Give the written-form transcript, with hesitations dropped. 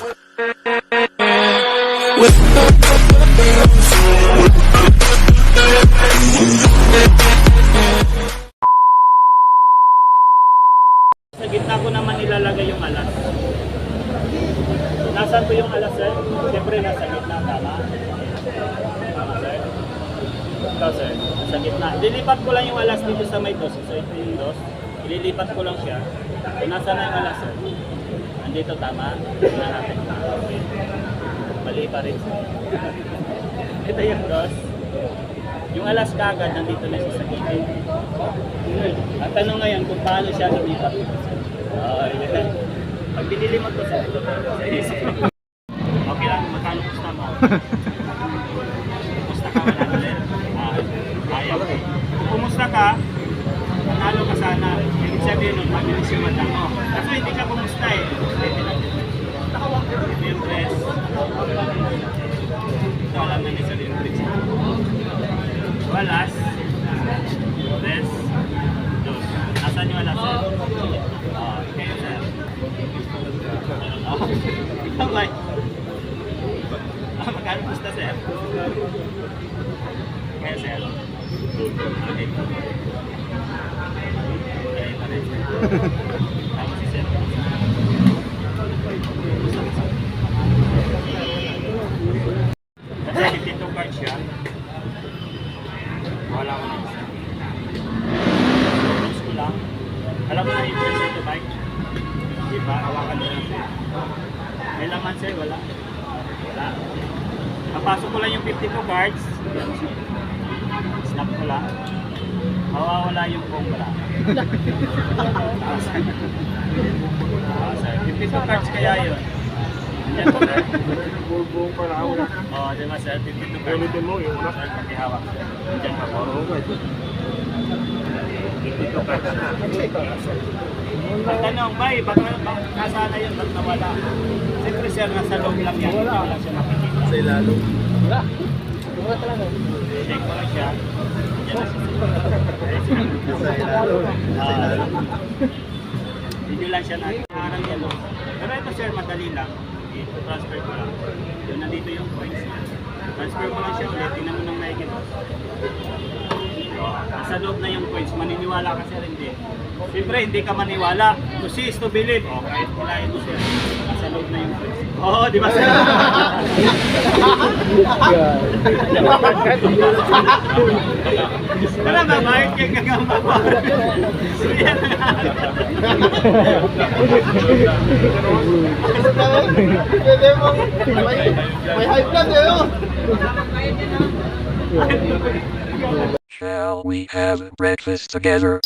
Sa gitna ko naman ilalagay yung alas. Nasaan po yung alas, sir? Siyempre nasa gitna, tama? Tama, sir? Ito, sir. Nasa gitna. Lilipat ko lang yung alas dito sa may dos. So ito yung dos. Ililipat ko lang siya. So nasaan na yung alas, sir? Andito, tama? Tignan natin. Okay. Mali pa rin, sir. Ito yung dos. Yung alas kagad, nandito na siya sa gilid. Ang tanong ngayon kung paano siya lumipat. Pag binili mo ito, sir, okay lang, magkano pusta mo? Pusta ka, wala na rin. Ayaw. Kung pumusta ka, nanalo ka sana. Ibig sabihin nun, mabilis yung mata mo. Kasi hindi ka pumusta eh. Ito yung dress. Ito alam na ni sarili yung dress. Walas. Dress. Dos. Nasaan yung walas, sir? Okay, sir. Okay. Magkano pusta, sir? Okay, sir. Okay. Okay, pa rin, sir. Tama si sir. Kasi 52 cards siya. Wala ko na isa. Close ko lang. Alam mo na yung press ito bike? Diba? Hawakan mo lang sir. May laman sir? Wala. Wala. Napasok ko lang yung 52 cards. Snap ko lang. Mawawala yung kumpra. Sir, 52 cards kaya yun. Yan po sir. Buong pala ako na. Oo, diba sir? 52 cards. Ulitin mo yung una. Sir, pakihawak. Diyan pa po. Oo, guys. 52 cards na. Ang tanong, bay, baka nasana yun, ba't nawala? Siyempre sir, nasa loob lang yan. Wala siya makikita. Sa ilalo. Wala. Wala talaga. Check ko lang siya. Diyan na siya. Sa ilalo. Sa ilalo. Video lang siya natin. Parang yan. Pero ito sir, madali lang. I-transfer ko lang. Yun, nandito yung coins niya. Transfer mo lang siya ulit. Tingnan mo nang nakikita. Nasa loob na yung coins. Maniniwala ka sir, hindi. Siyempre, hindi ka maniwala. To see is to believe. O, kahit kulahin mo sir. Nasa loob na yung coins. Oo, di ba sir? Tara ba, bakit kaya gagamba pa? Yan Pwede mong may high blood eh, oh. Shall we have breakfast together?